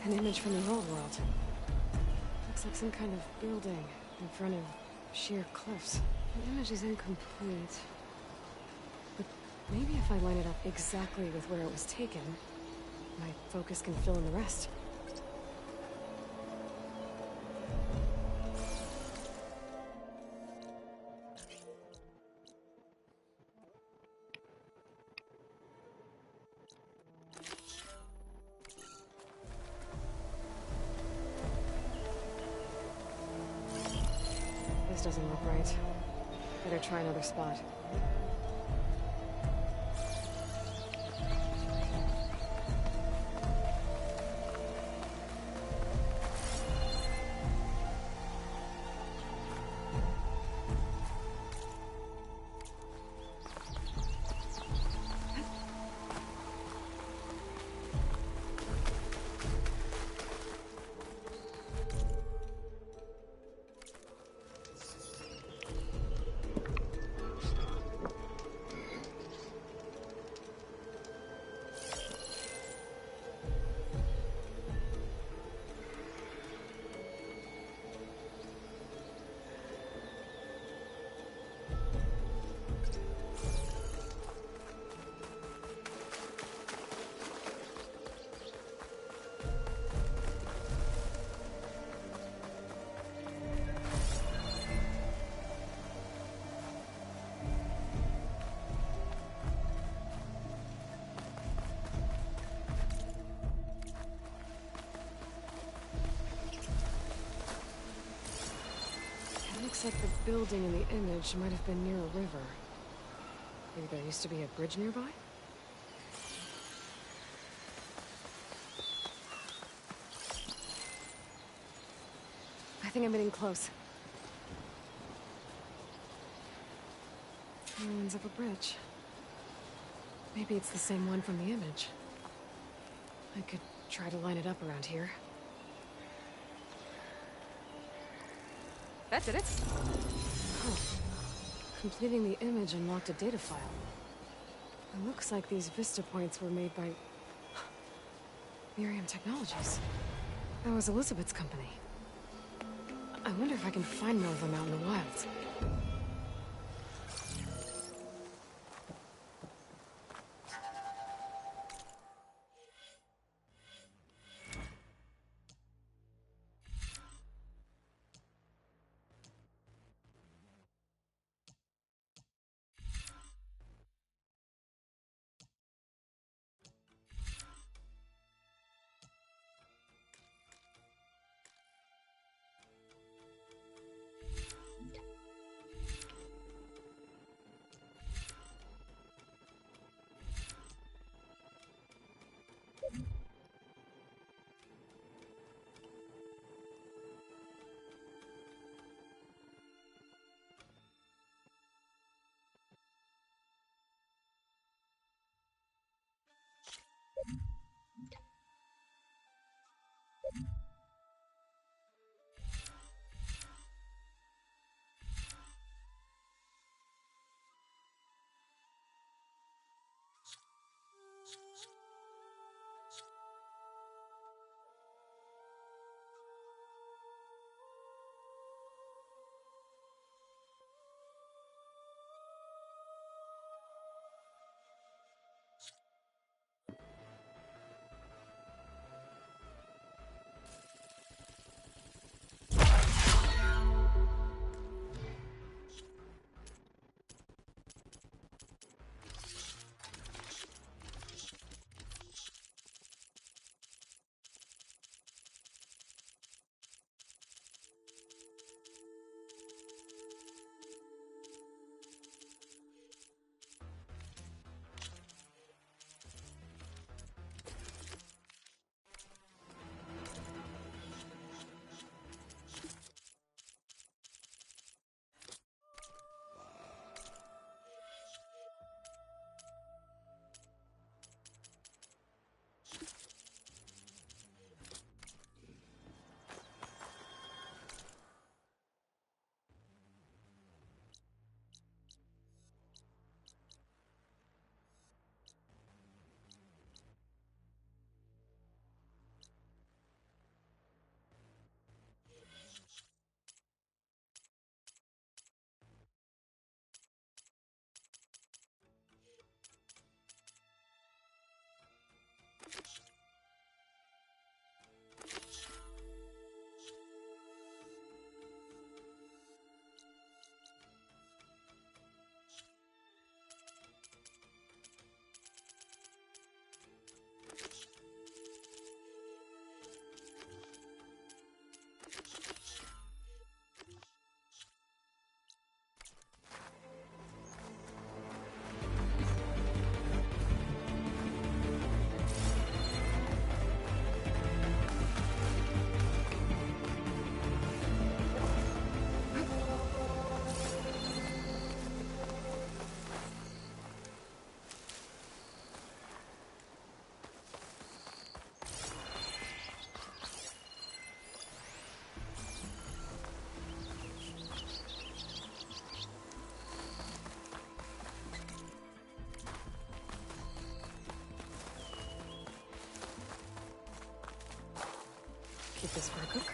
An image from the old world. Looks like some kind of building in front of sheer cliffs. The image is incomplete. But maybe if I line it up exactly with where it was taken, my focus can fill in the rest. This doesn't look right. Better try another spot. Looks like the building in the image might have been near a river. Maybe there used to be a bridge nearby? I think I'm getting close. Ruins of a bridge. Maybe it's the same one from the image. I could try to line it up around here. That did it. Oh. Completing the image unlocked a data file. It looks like these vista points were made by Miriam Technologies. That was Elizabeth's company. I wonder if I can find more of them out in the wilds. take this for a cook.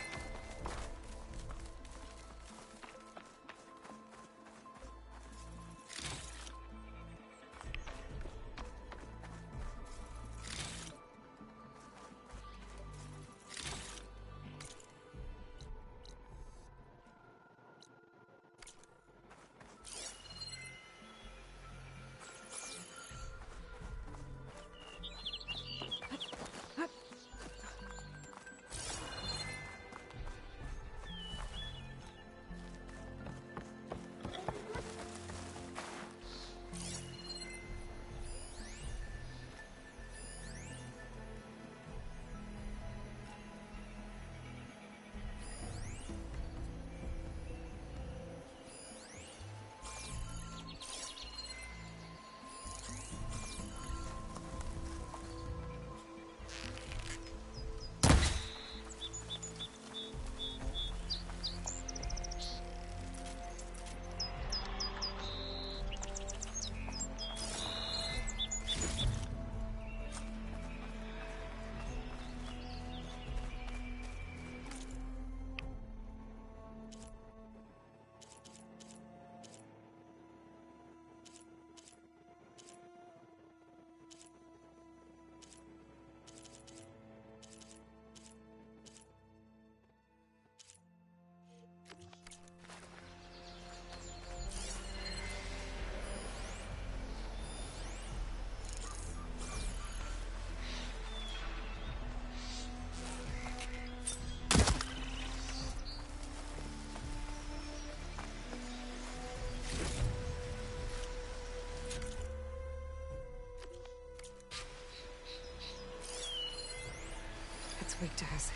It's weak to acid.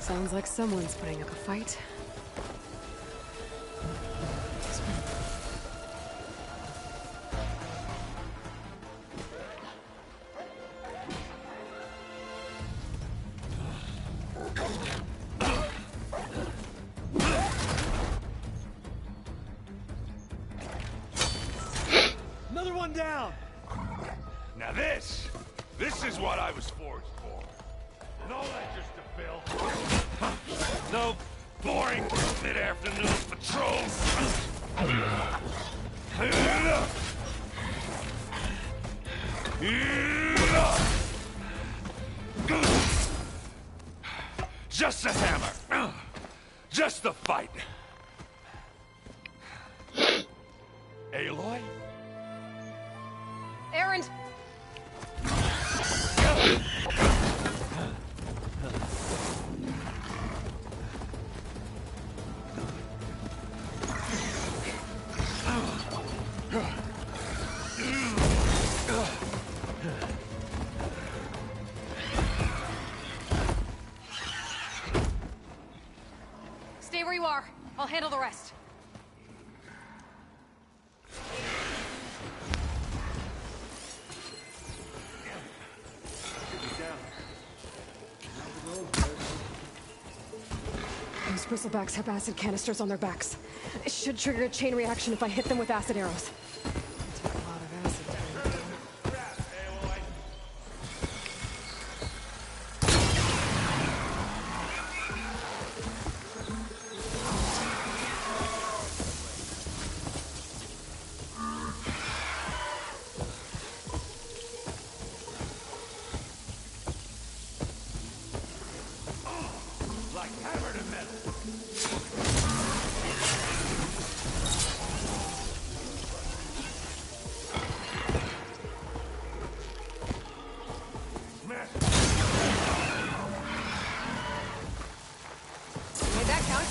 Sounds like someone's putting up a fight. Another one down! Now this is what I was forged for. And all that just to fill. No boring mid-afternoon patrols. Just a hammer. Just the fight. Aloy? Errand! Stay where you are. I'll handle the rest. Those bristlebacks have acid canisters on their backs. It should trigger a chain reaction if I hit them with acid arrows. It took a lot of acid to bring them down. Like hammer to metal. Made that count.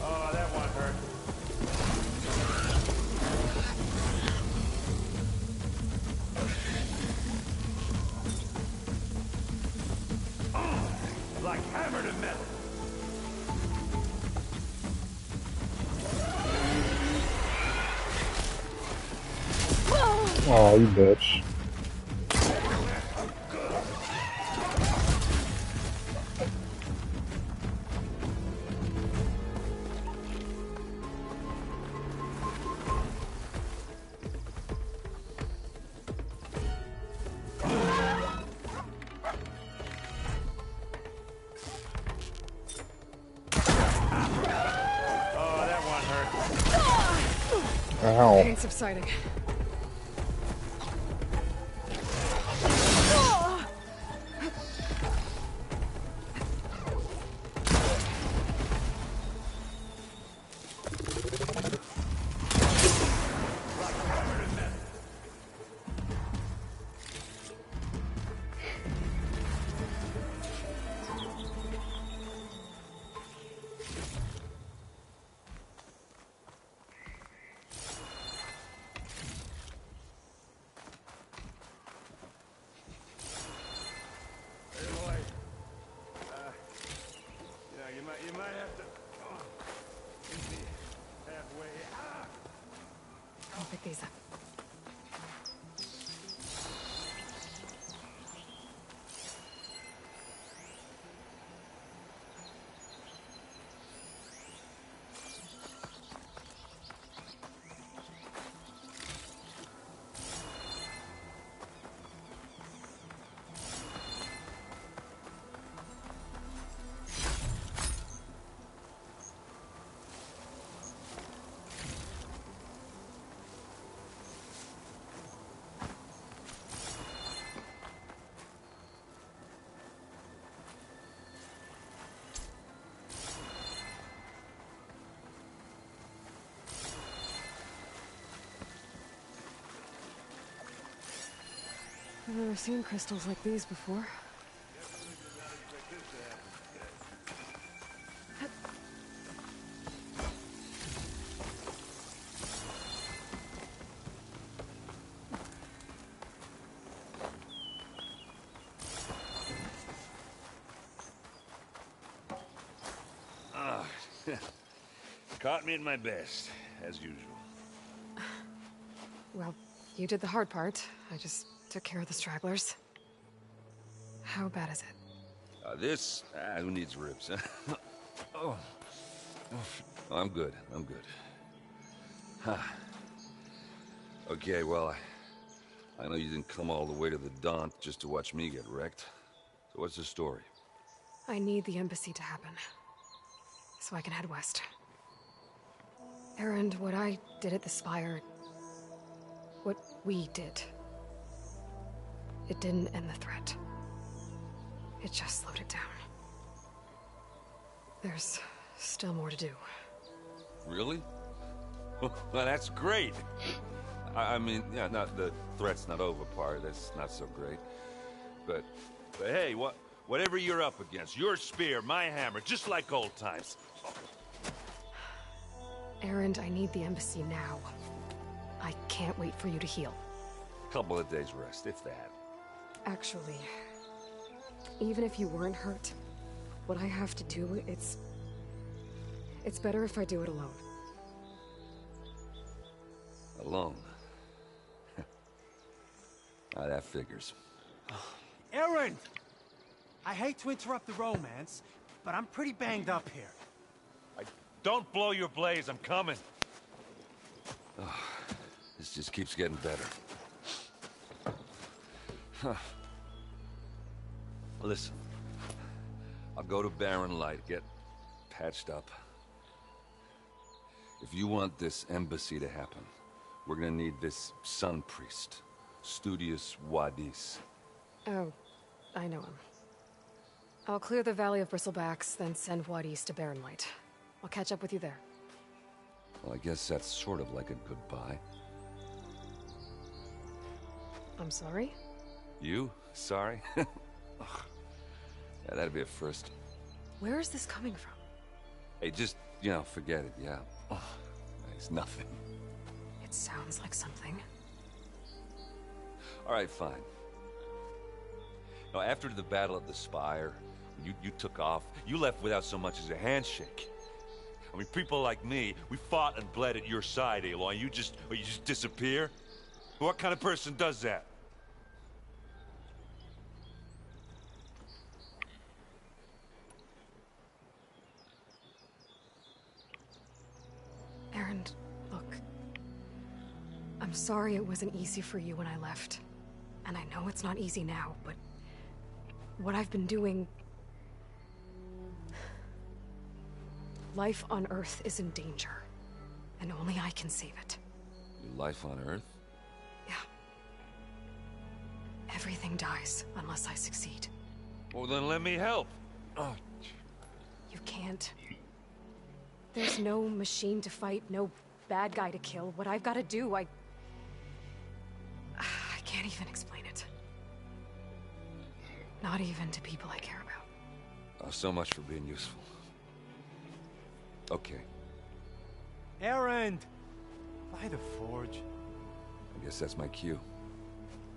Oh, that one hurt. Like hammer to metal. Oh, you bitch. Oh, that one hurt. Ow. Pain subsiding. Hey, boy. You might have to meet me halfway. I'll pick these up. I've never seen crystals like these before. Caught me at my best, as usual. Well, you did the hard part. I just took care of the stragglers. How bad is it? Who needs ribs, huh? Oh. Oh, I'm good. I'm good. Huh. Okay, well, I know you didn't come all the way to the Daunt just to watch me get wrecked. So what's the story? I need the embassy to happen, so I can head west. Erend, what I did at the Spire, what we did, it didn't end the threat. It just slowed it down. There's still more to do. Really? Well, that's great. I mean, yeah, not the threat's not over part. That's not so great. But hey, whatever you're up against, your spear, my hammer, just like old times. Erend, I need the embassy now. I can't wait for you to heal. Couple of days rest, if that. Actually, even if you weren't hurt, what I have to do, it's better if I do it alone. Alone. That figures. Aaron! I hate to interrupt the romance, but I'm pretty banged up here. Don't blow your blaze, I'm coming. This just keeps getting better. Huh. Listen, I'll go to Barren Light, get patched up. If you want this embassy to happen, we're gonna need this sun priest, Studius Wadis. Oh, I know him. I'll clear the Valley of Bristlebacks, then send Wadis to Barren Light. I'll catch up with you there. Well, I guess that's sort of like a goodbye. I'm sorry? You? Sorry? Ugh. Yeah, that'd be a first. Where is this coming from? Hey, just, you know, forget it, yeah. Ugh. It's nothing. It sounds like something. All right, fine. Now, after the Battle of the Spire, you took off, you left without so much as a handshake. I mean, people like me, we fought and bled at your side, Aloy. You just disappear? What kind of person does that? Aaron, look. I'm sorry it wasn't easy for you when I left. And I know it's not easy now, but what I've been doing... Life on Earth is in danger, and only I can save it. Your life on Earth? Yeah. Everything dies unless I succeed. Well, then let me help. Oh. You can't. There's no machine to fight, no bad guy to kill. What I've got to do, I can't even explain it. Not even to people I care about. Oh, so much for being useful. Okay. Aaron! By the forge. I guess that's my cue.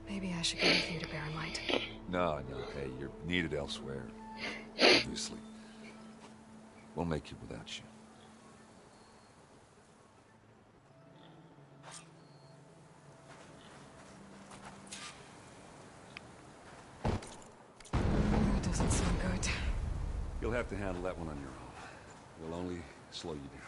Maybe I should go with you to Barren Light. No, hey, you're needed elsewhere. Obviously. We'll make it without you. That doesn't sound good. You'll have to handle that one on your own. We'll only slow you down.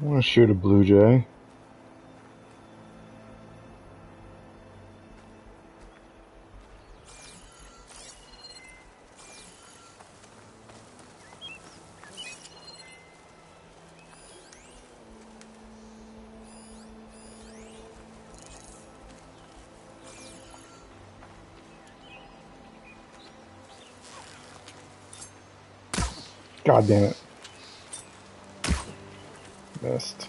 I want to shoot a blue jay. God damn it. Missed.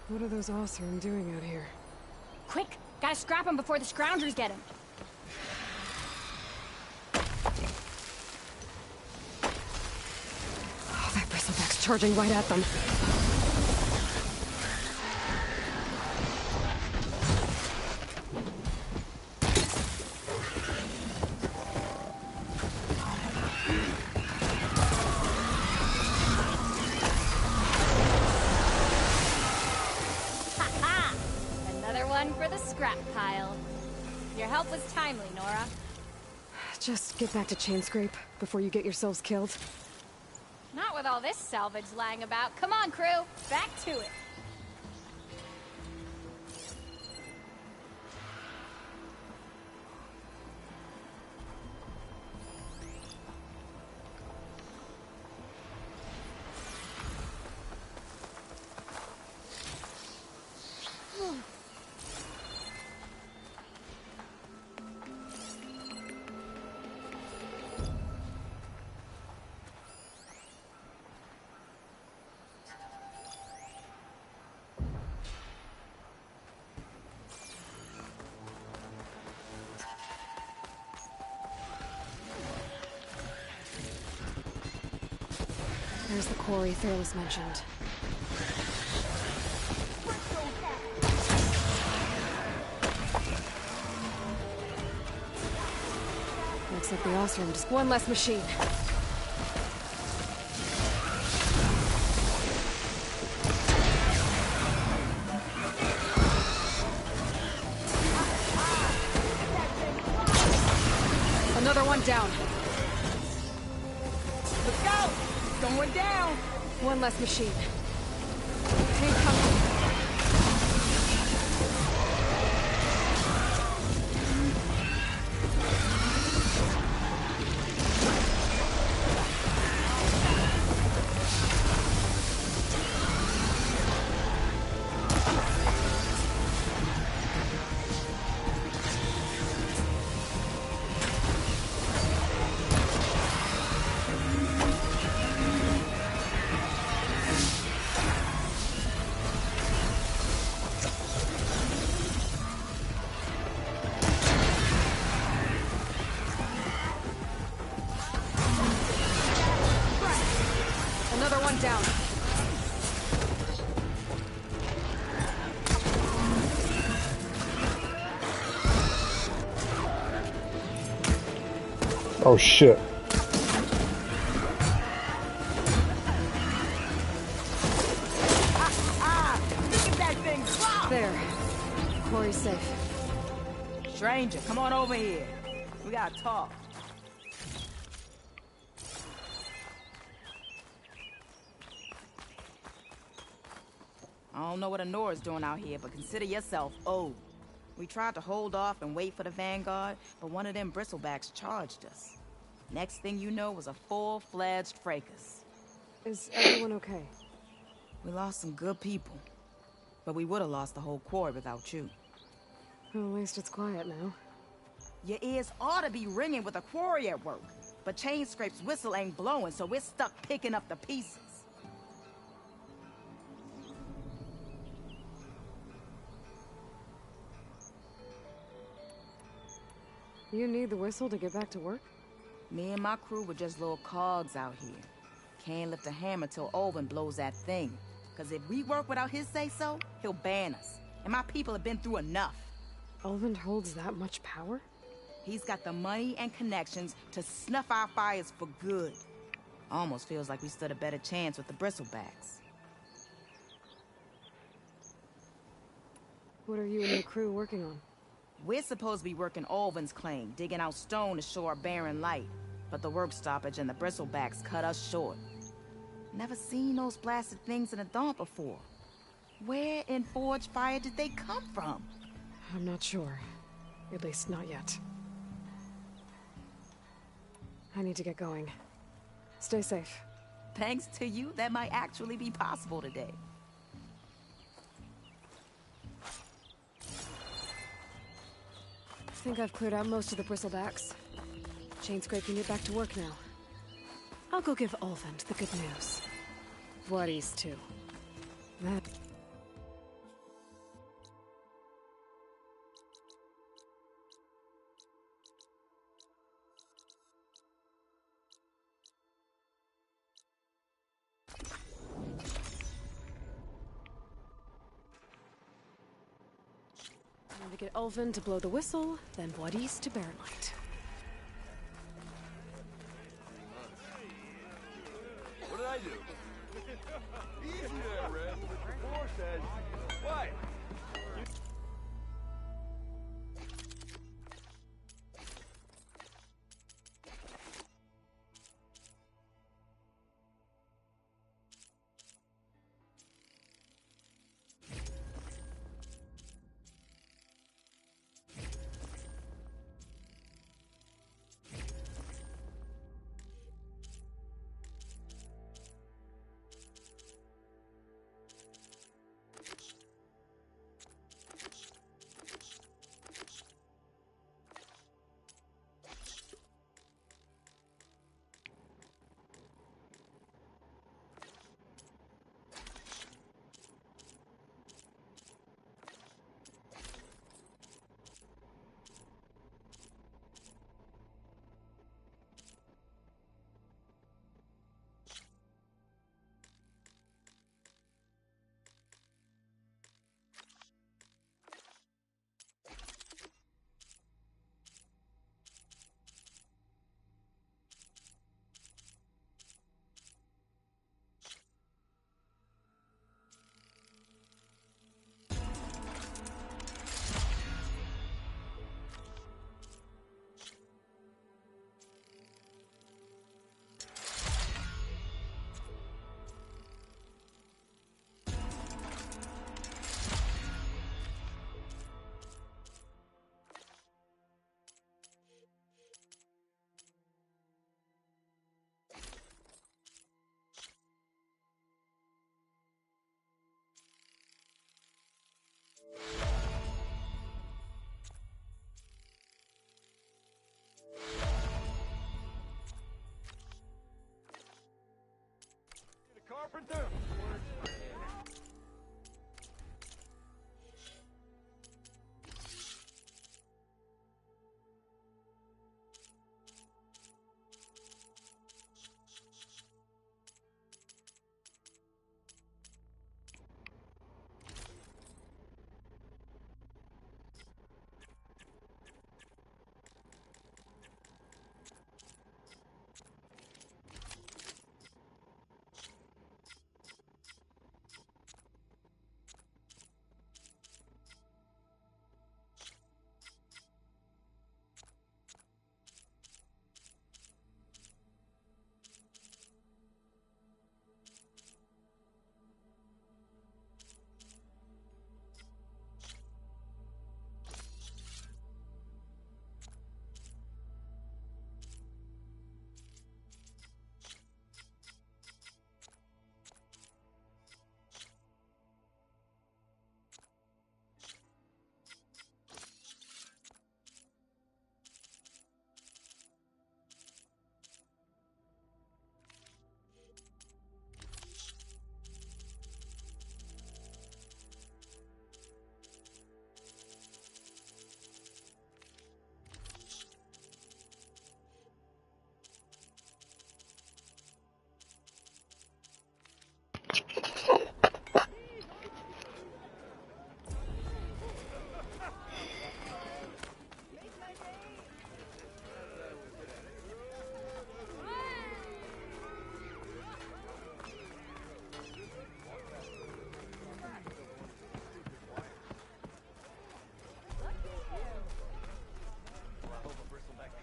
What are those Oseram doing out here? Quick! Gotta scrap him before the Scroungers get him. Oh, that bristleback's charging right at them. scrap pile. Your help was timely, Nora. Just get back to Chainscrape before you get yourselves killed. Not with all this salvage lying about. Come on, crew. Back to it. There's the quarry Fearless mentioned. Looks like the Ostrom just one less machine. Another one down. Look out! Going down! One less machine. Incoming. Another one down. Oh shit. Look at that thing drop! There. Quarry's safe. Stranger, come on over here. We gotta talk. I don't know what Honora's doing out here, but consider yourself owed. We tried to hold off and wait for the Vanguard, but one of them bristlebacks charged us. Next thing you know was a full-fledged fracas. Is everyone okay? We lost some good people, but we would have lost the whole quarry without you. Well, at least it's quiet now. Your ears ought to be ringing with a quarry at work, but Chainscrape's whistle ain't blowing, so we're stuck picking up the pieces. You need the whistle to get back to work? Me and my crew were just little cogs out here. Can't lift a hammer till Olvin blows that thing. Cause if we work without his say-so, he'll ban us. And my people have been through enough. Ulvund holds that much power? He's got the money and connections to snuff our fires for good. Almost feels like we stood a better chance with the bristlebacks. What are you and your crew working on? We're supposed to be working Olvin's claim, digging out stone to show our barren light. But the work stoppage and the bristlebacks cut us short. Never seen those blasted things in a dump before. Where in Forge Fire did they come from? I'm not sure. At least not yet. I need to get going. Stay safe. Thanks to you, that might actually be possible today. I think I've cleared out most of the bristlebacks. Chainscrape can get back to work now. I'll go give Ulvund the good news. Voorhees, too. That... Time to get Ulvund to blow the whistle, then Voorhees to bear light. What did I do? Easy there, Red. The boss said, what?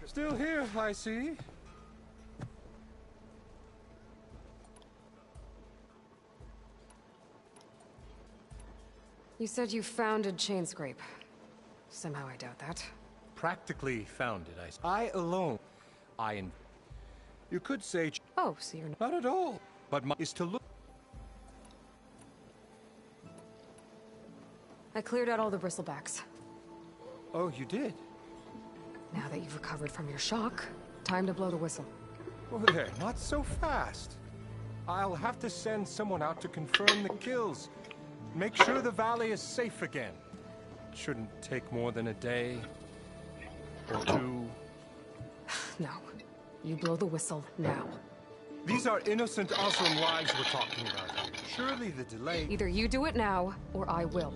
Still here, I see. You said you founded Chainscrape. Somehow I doubt that. Practically founded, I alone. You could say... Oh, so you're Not at all. But my is to look... I cleared out all the bristlebacks. Oh, you did? Now that you've recovered from your shock, time to blow the whistle. Oh, there, not so fast. I'll have to send someone out to confirm the kills. Make sure the valley is safe again. It shouldn't take more than a day or two. No. You blow the whistle now. These are innocent Osram lives we're talking about here. Surely the delay... Either you do it now, or I will.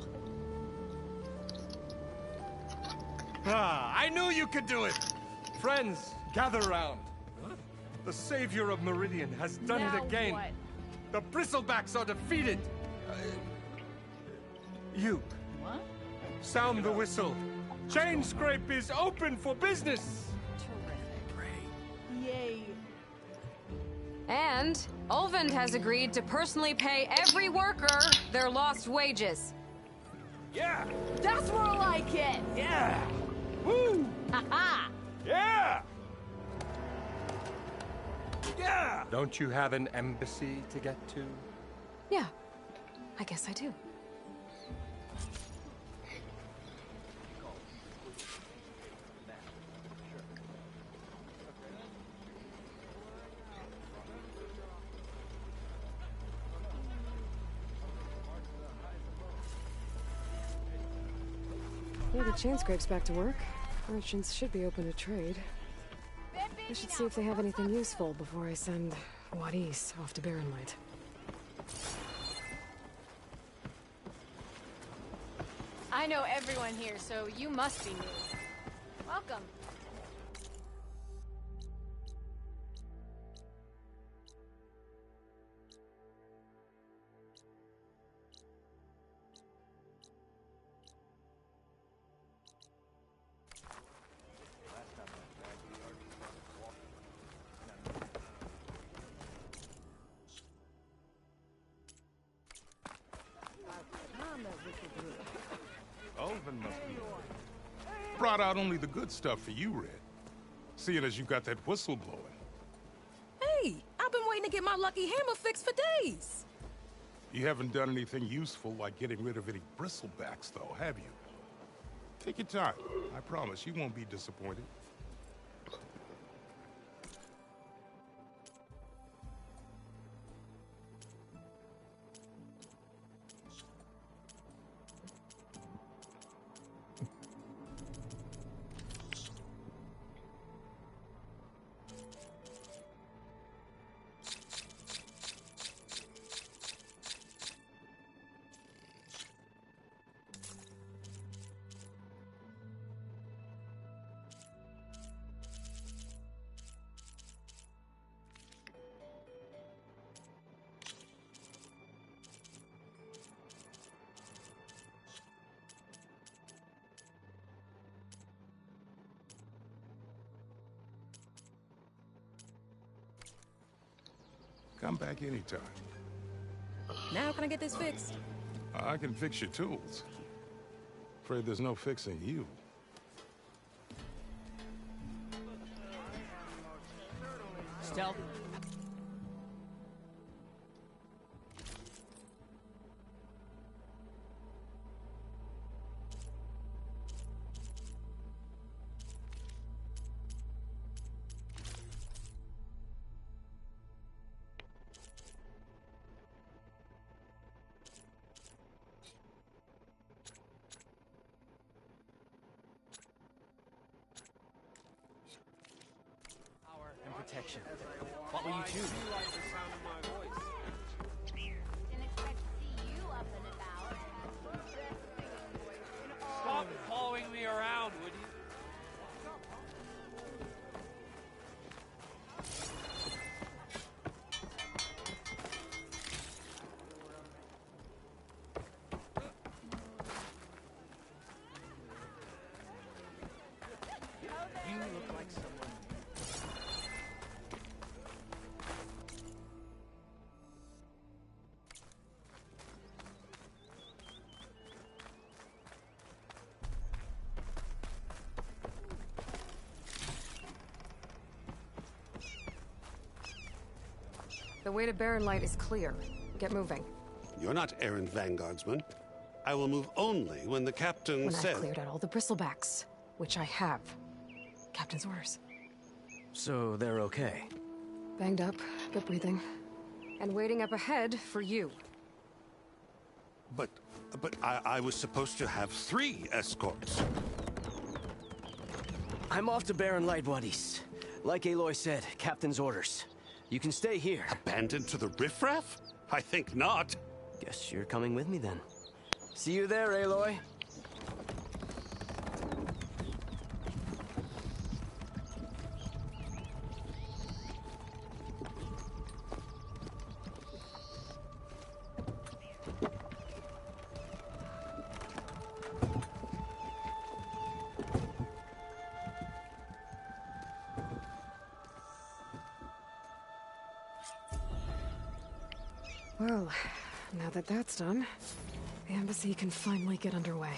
Ah, I knew you could do it! Friends, gather around. The savior of Meridian has done Now it again. what? The bristlebacks are defeated. You. What? Sound the whistle. Chainscrape is open for business. Terrific. Yay. And Ulvund has agreed to personally pay every worker their lost wages. Yeah! That's more like it! Yeah! Woo! Ha-ha! Yeah! Yeah! Don't you have an embassy to get to? Yeah, I guess I do. Yeah, the Chainscrape's back to work. Merchants should be open to trade. I should see if they have anything useful before I send Wadis off to Barren Light. I know everyone here, so you must be new. Welcome. Ulvund must be. Brought out only the good stuff for you, Red. Seeing as you got that whistle blowing. Hey, I've been waiting to get my lucky hammer fixed for days. You haven't done anything useful like getting rid of any bristlebacks, though, have you? Take your time. I promise you won't be disappointed. Come back anytime. Now can I get this fixed? I can fix your tools. Afraid there's no fixing you. Stealth. Power and protection. What will you choose? Didn't expect to see you up and about. Stop following me around, would you? You look like someone. The way to Barren Light is clear. Get moving. You're not errand vanguardsman. I will move only when the captain When says... I've cleared out all the bristlebacks, which I have. Captain's orders. So they're okay. Banged up, but breathing. And waiting up ahead for you. But I was supposed to have 3 escorts. I'm off to Barren Light, buddies. Like Aloy said, captain's orders. You can stay here. Abandoned to the riffraff? I think not. Guess you're coming with me then. See you there, Aloy. Well, now that that's done, the embassy can finally get underway.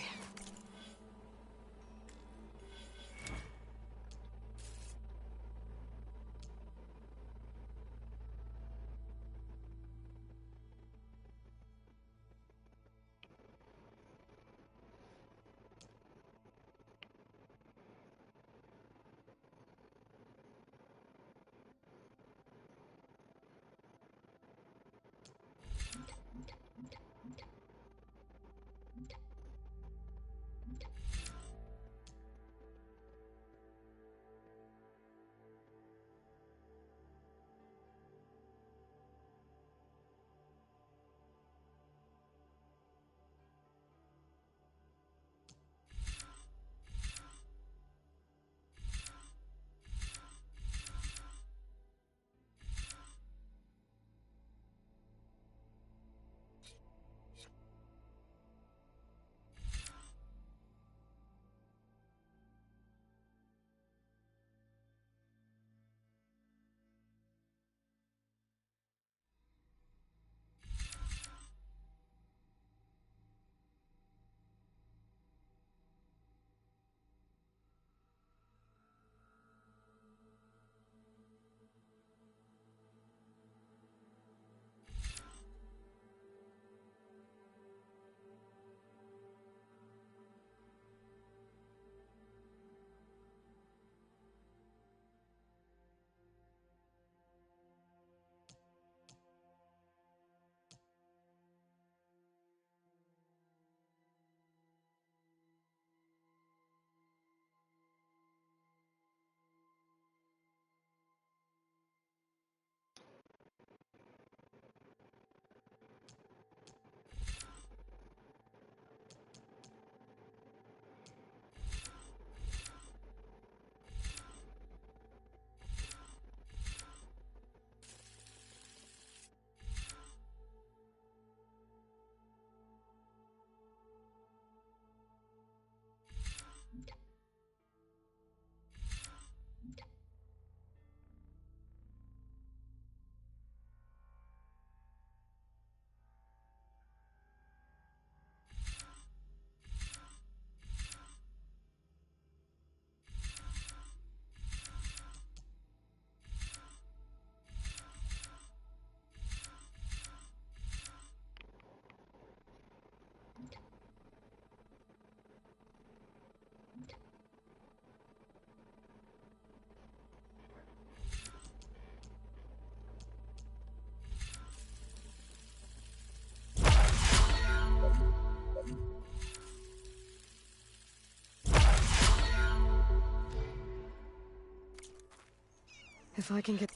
If I can get...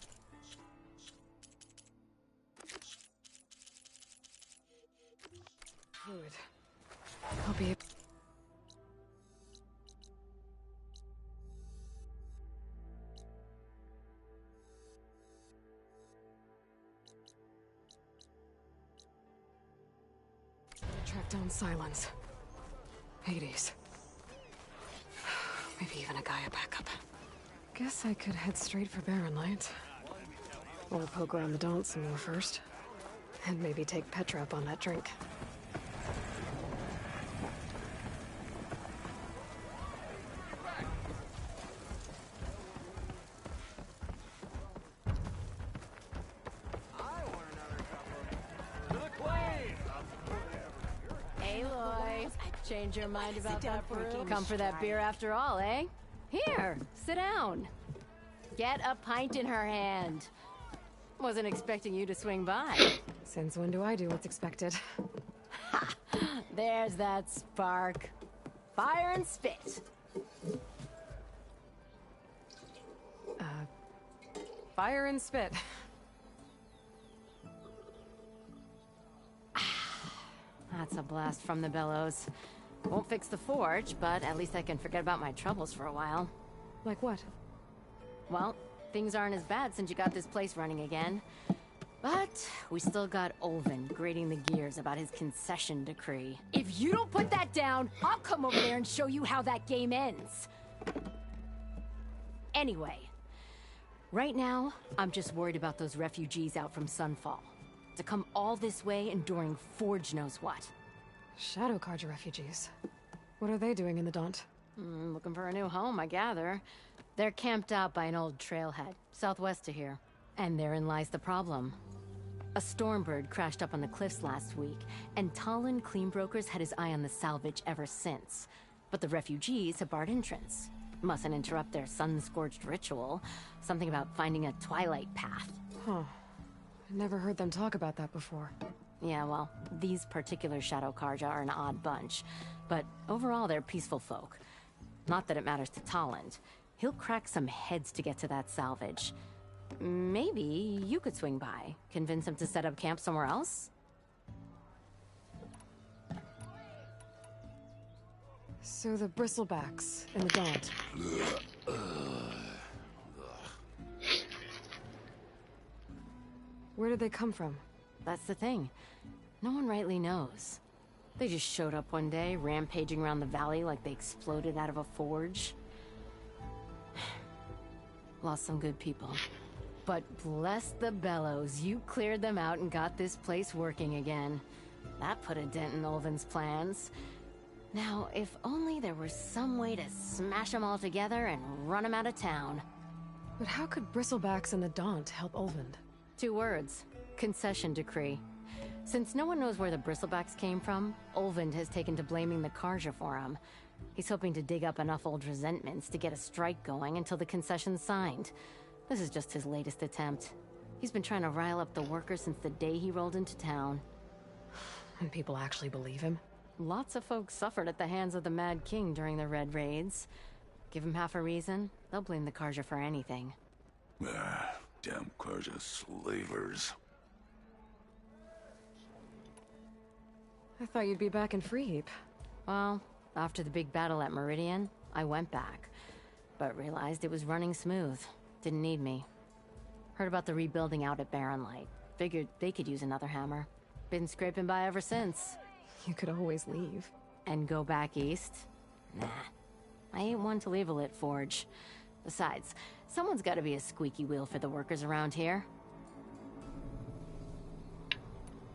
fluid, I'll be... track down Silence. Hades. Maybe even a Gaia backup. Guess I could head straight for Barren Light. Or poke around the Daunt some more first. And maybe take Petra up on that drink. Aloy, change your mind about that brew? Come for that beer after all, eh? Here, sit down. Get a pint in her hand. Wasn't expecting you to swing by. Since when do I do what's expected? Ha! There's that spark. Fire and spit. Fire and spit. That's a blast from the bellows. Won't fix the forge, but at least I can forget about my troubles for a while. Like what? Well, things aren't as bad since you got this place running again. But we still got Olvin grating the gears about his concession decree. If you don't put that down, I'll come over there and show you how that game ends. Anyway, right now, I'm just worried about those refugees out from Sunfall. To come all this way enduring Forge knows what. Shadow Carja refugees. What are they doing in the Daunt? Looking for a new home, I gather. They're camped out by an old trailhead, southwest of here. And therein lies the problem. A Stormbird crashed up on the cliffs last week, and Talon Cleanbrokers had his eye on the salvage ever since. But the refugees have barred entrance. Mustn't interrupt their sun-scorched ritual. Something about finding a twilight path. Huh. I never heard them talk about that before. Yeah, well, these particular Shadow Carja are an odd bunch. But overall, they're peaceful folk. Not that it matters to Talon. He'll crack some heads to get to that salvage. Maybe you could swing by, convince him to set up camp somewhere else? So the bristlebacks in the Daunt. Where did they come from? That's the thing. No one rightly knows. They just showed up one day, rampaging around the valley like they exploded out of a forge. Lost some good people. But bless the bellows, you cleared them out and got this place working again. That put a dent in Olvin's plans. Now, if only there were some way to smash them all together and run them out of town. But how could bristlebacks and the Daunt help Olvind? 2 words. Concession decree. Since no one knows where the bristlebacks came from, Olvind has taken to blaming the Carja for them. He's hoping to dig up enough old resentments to get a strike going until the concession's signed. This is just his latest attempt. He's been trying to rile up the workers since the day he rolled into town. And people actually believe him? Lots of folks suffered at the hands of the Mad King during the Red Raids. Give him half a reason, they'll blame the Carja for anything. Damn Carja slavers. I thought you'd be back in Freeheap. Well, after the big battle at Meridian, I went back. But realized it was running smooth. Didn't need me. Heard about the rebuilding out at Barren Light. Figured they could use another hammer. Been scraping by ever since. You could always leave. And go back east? Nah. I ain't one to leave a lit forge. Besides, someone's gotta be a squeaky wheel for the workers around here.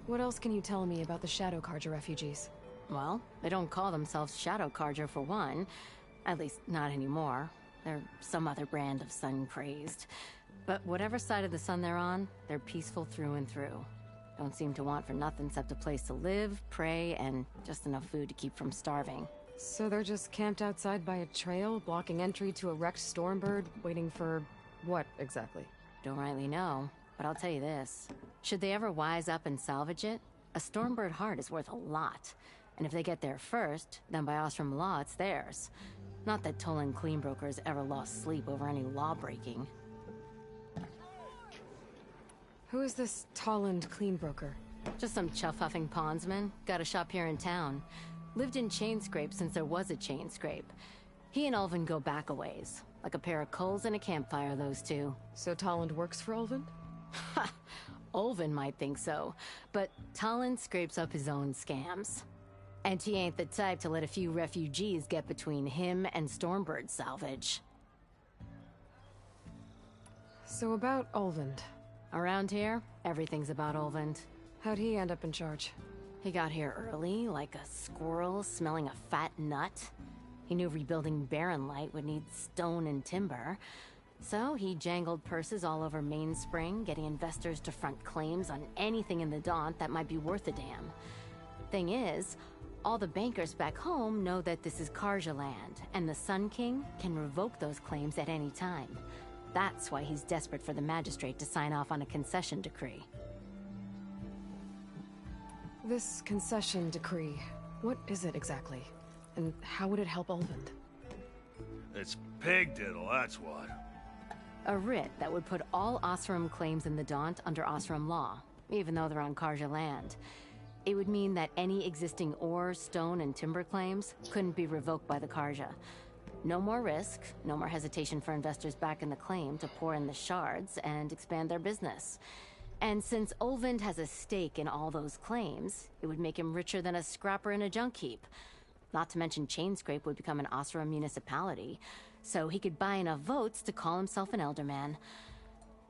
What else can you tell me about the Shadow Carja refugees? Well, they don't call themselves Shadow Carja for one. At least, not anymore. They're some other brand of sun-crazed. But whatever side of the sun they're on, they're peaceful through and through. Don't seem to want for nothing except a place to live, pray, and just enough food to keep from starving. So they're just camped outside by a trail, blocking entry to a wrecked Stormbird, waiting for... what, exactly? Don't rightly know, but I'll tell you this. Should they ever wise up and salvage it, a Stormbird heart is worth a lot. And if they get there first, then by Ostrom law, it's theirs. Not that Tolan Cleanbrokers ever lost sleep over any law breaking. Who is this Tolland clean broker? Just some chuff-huffing pondsman. Got a shop here in town. Lived in Chainscrape since there was a Chainscrape. He and Ulvin go back a ways. Like a pair of coals and a campfire, those two. So Tolland works for Ulvin? Ha! Ulvin might think so, but Tolland scrapes up his own scams. And he ain't the type to let a few refugees get between him and Stormbird salvage. So about Ulvin. Around here, everything's about Ulvin. How'd he end up in charge? He got here early, like a squirrel smelling a fat nut. He knew rebuilding Barren Light would need stone and timber. So he jangled purses all over Mainspring, getting investors to front claims on anything in the Daunt that might be worth a damn. Thing is, all the bankers back home know that this is Karja land, and the Sun King can revoke those claims at any time. That's why he's desperate for the magistrate to sign off on a concession decree. This concession decree, what is it exactly? And how would it help Ulvin? It's pig diddle, that's what. A writ that would put all Osram claims in the Daunt under Osram law, even though they're on Karja land. It would mean that any existing ore, stone, and timber claims couldn't be revoked by the Karja. No more risk, no more hesitation for investors back in the claim to pour in the shards and expand their business. And since Ulvin has a stake in all those claims, it would make him richer than a scrapper in a junk heap. Not to mention Chainscrape would become an Osram municipality, so he could buy enough votes to call himself an Elderman.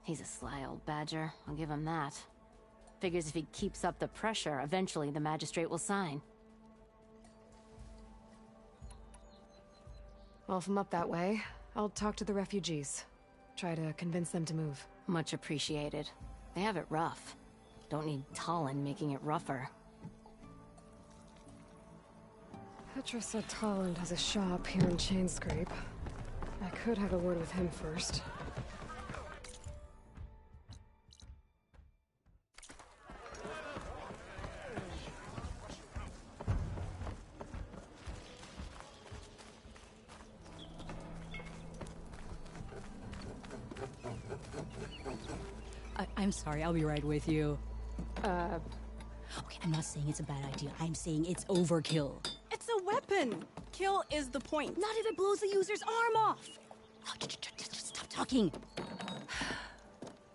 He's a sly old badger, I'll give him that. Figures if he keeps up the pressure, eventually the magistrate will sign. Well, if I'm up that way, I'll talk to the refugees. Try to convince them to move. Much appreciated. They have it rough. Don't need Tolland making it rougher. Petra said Tolland has a shop here in Chainscrape. I could have a word with him first. I'm sorry, I'll be right with you. Okay, I'm not saying it's a bad idea. I'm saying it's overkill. It's a weapon. Kill is the point. Not if it blows the user's arm off. Oh, just stop talking.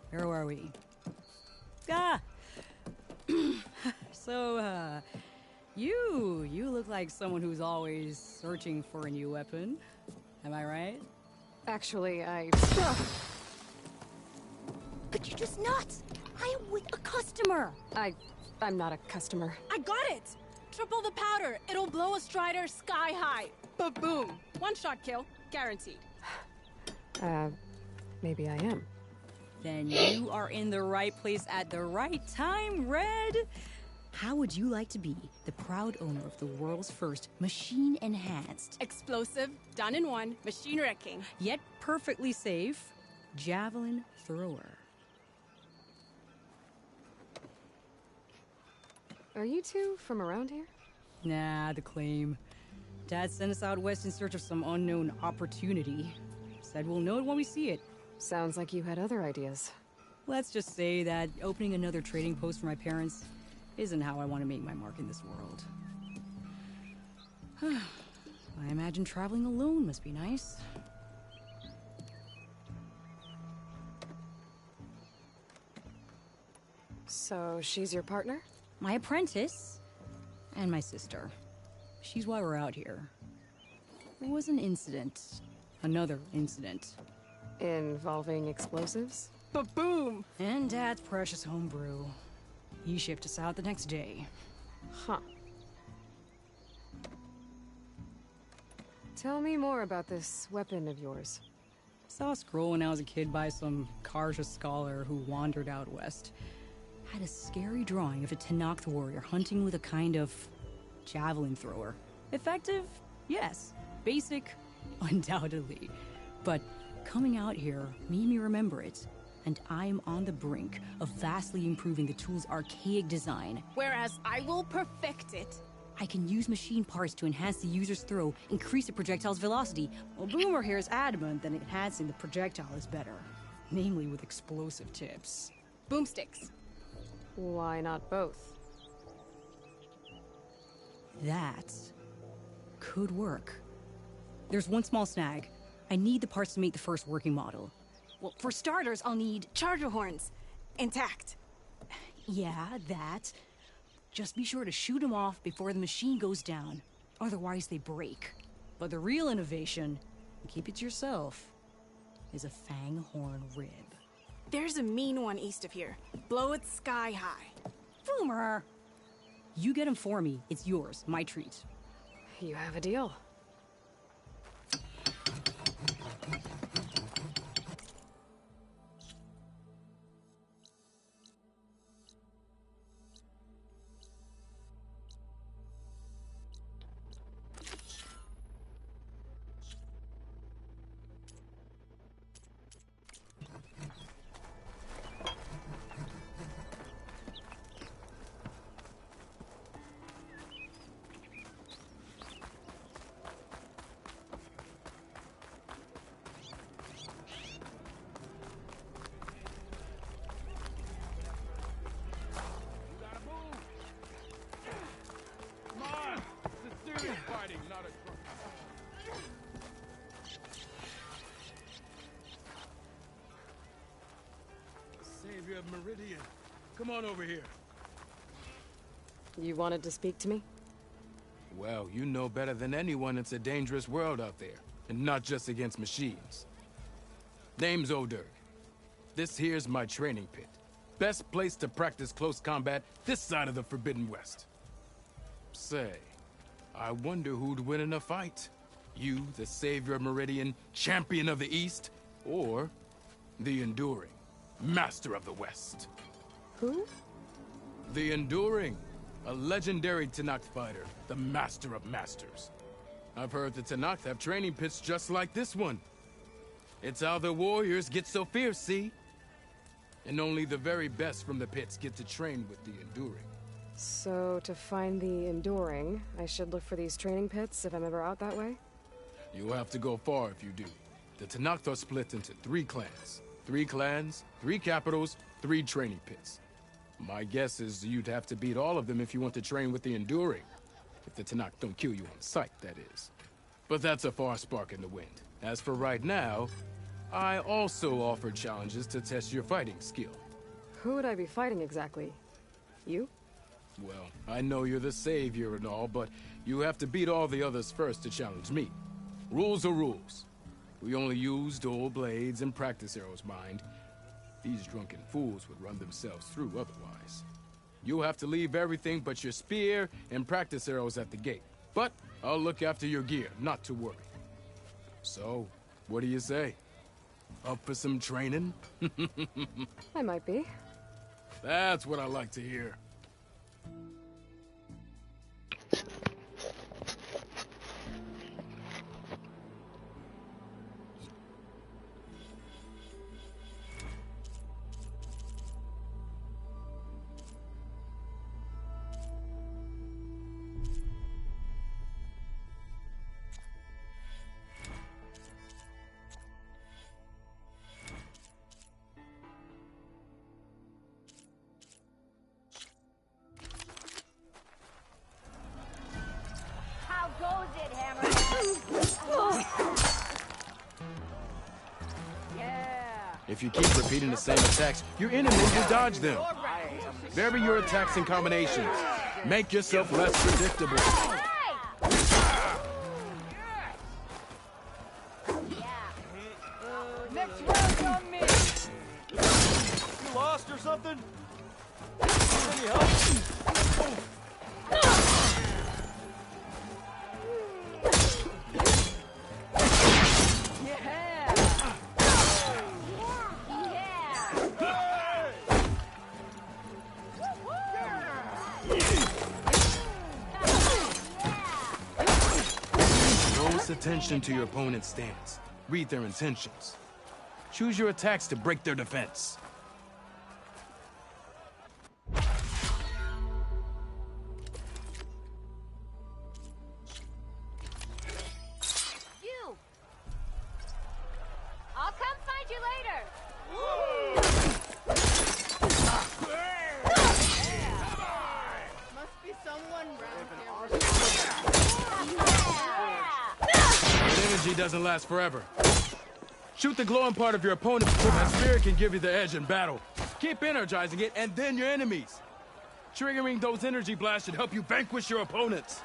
Where are we? So, you look like someone who's always searching for a new weapon. Am I right? Actually, But you're just nuts. I am with a customer. I'm not a customer. I got it. Triple the powder. It'll blow a Strider sky high. Ba-boom. One shot kill. Guaranteed. Maybe I am. Then you are in the right place at the right time, Red. How would you like to be the proud owner of the world's first machine-enhanced, explosive, done in one, machine wrecking, yet perfectly safe, javelin thrower? Are you two from around here? Nah, the claim. Dad sent us out west in search of some unknown opportunity. Said we'll know it when we see it. Sounds like you had other ideas. Let's just say that opening another trading post for my parents isn't how I want to make my mark in this world. I imagine traveling alone must be nice. So she's your partner? My apprentice and my sister. She's why we're out here. There was an incident. Another incident. Involving explosives? Ba-boom! And Dad's precious homebrew. He shipped us out the next day. Huh. Tell me more about this weapon of yours. Saw a scroll when I was a kid by some Karja scholar who wandered out west. Had a scary drawing of a Tenakth warrior hunting with a kind of javelin thrower. Effective? Yes. Basic? Undoubtedly. But coming out here made me remember it. And I'm on the brink of vastly improving the tool's archaic design. Whereas I will perfect it. I can use machine parts to enhance the user's throw, increase the projectile's velocity. Well, Boomer here is adamant that enhancing the projectile is better. Namely with explosive tips. Boomsticks. Why not both? That could work. There's one small snag. I need the parts to make the first working model. Well, for starters, I'll need charger horns. Intact. Yeah, that. Just be sure to shoot them off before the machine goes down. Otherwise, they break. But the real innovation, and keep it to yourself, is a fang horn rib. There's a mean one east of here. Blow it sky high. Boomer! You get him for me. It's yours. My treat. You have a deal. Savior of Meridian, come on over here. You wanted to speak to me? Well, you know better than anyone it's a dangerous world out there, and not just against machines. Name's O'Dirk. This here's my training pit. Best place to practice close combat this side of the Forbidden West. Say, I wonder who'd win in a fight. You, the Savior of Meridian, Champion of the East, or the Enduring, Master of the West. Who? The Enduring, a legendary Tenakth fighter, the Master of Masters. I've heard the Tenakth have training pits just like this one. It's how the warriors get so fierce, see? And only the very best from the pits get to train with the Enduring. So, to find the Enduring, I should look for these training pits if I'm ever out that way? You'll have to go far if you do. The Tenakth are split into 3 clans. 3 clans, 3 capitals, 3 training pits. My guess is you'd have to beat all of them if you want to train with the Enduring. If the Tenakth don't kill you on sight, that is. But that's a far spark in the wind. As for right now, I also offer challenges to test your fighting skill. Who would I be fighting exactly? You? Well, I know you're the savior and all, but you have to beat all the others first to challenge me. Rules are rules. We only use dual blades and practice arrows, mind. These drunken fools would run themselves through otherwise. You'll have to leave everything but your spear and practice arrows at the gate. But I'll look after your gear, not to worry. So, what do you say? Up for some training? I might be. That's what I like to hear. How goes it, Hammerhead? Yeah. If you keep repeating the same attacks, your enemy will dodge them. Vary your attacks and combinations. Make yourself less predictable. Next round's on me! You lost or something? Any help? Close attention to your opponent's stance. Read their intentions. Choose your attacks to break their defense. You! I'll come find you later! energy doesn't last forever. Shoot the glowing part of your opponent before that spirit can give you the edge in battle. Keep energizing it, and then your enemies. Triggering those energy blasts should help you vanquish your opponents.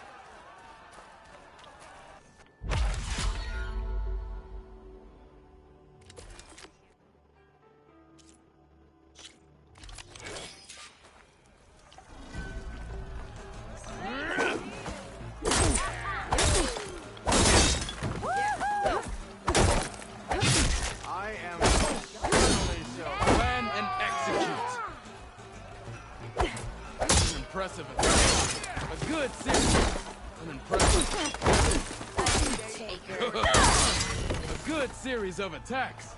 Impressive attack. A good series. An impressive. A good series of attacks.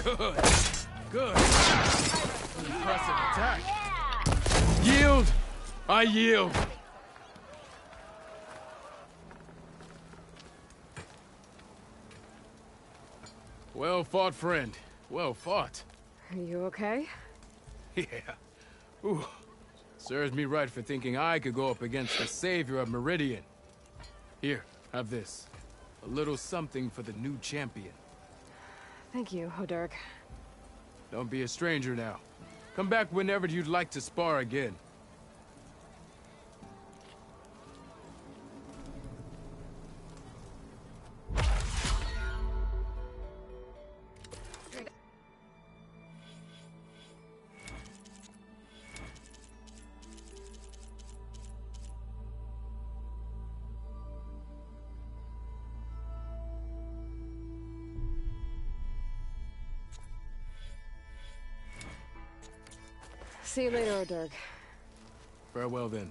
Good. Good. An impressive attack. Yield. I yield. Well fought, friend. Well fought. Are you okay? Yeah. Ooh. Serves me right for thinking I could go up against the savior of Meridian. Here, have this. A little something for the new champion. Thank you, Hodurk. Don't be a stranger now. Come back whenever you'd like to spar again. See you later, Hodurk. Farewell then.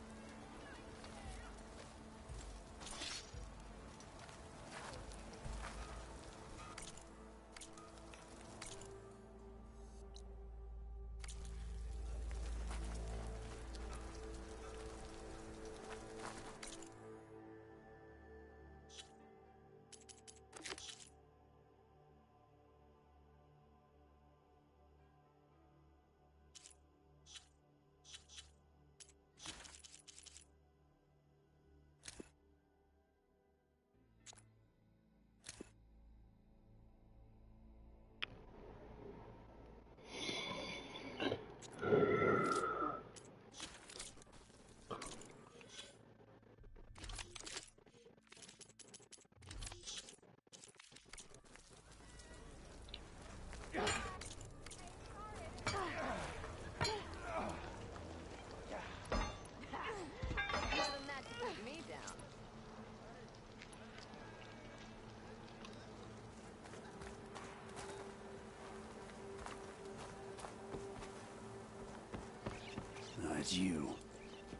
It's you.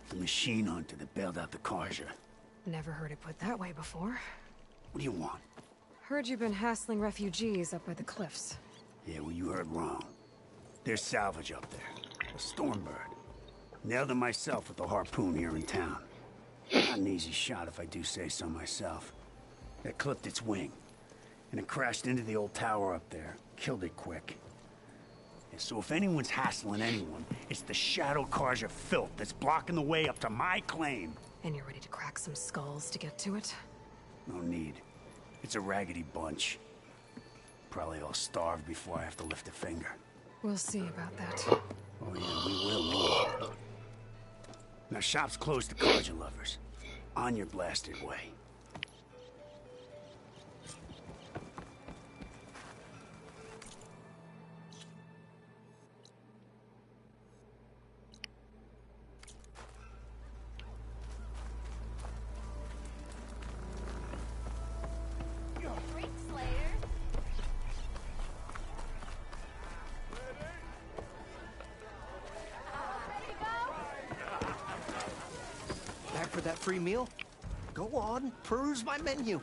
The machine hunter that bailed out the Karja. Never heard it put that way before. What do you want? Heard you've been hassling refugees up by the cliffs. Yeah, well, you heard wrong. There's salvage up there. A Stormbird. Nailed it myself with the harpoon here in town. Not an easy shot if I do say so myself. It clipped its wing. And it crashed into the old tower up there. Killed it quick. So if anyone's hassling anyone, it's the Shadow Karja filth that's blocking the way up to my claim. And you're ready to crack some skulls to get to it? No need. It's a raggedy bunch. Probably all starved before I have to lift a finger. We'll see about that. Oh yeah, we will. Now shop's closed to Karja lovers. On your blasted way. For that free meal? Go on, peruse my menu.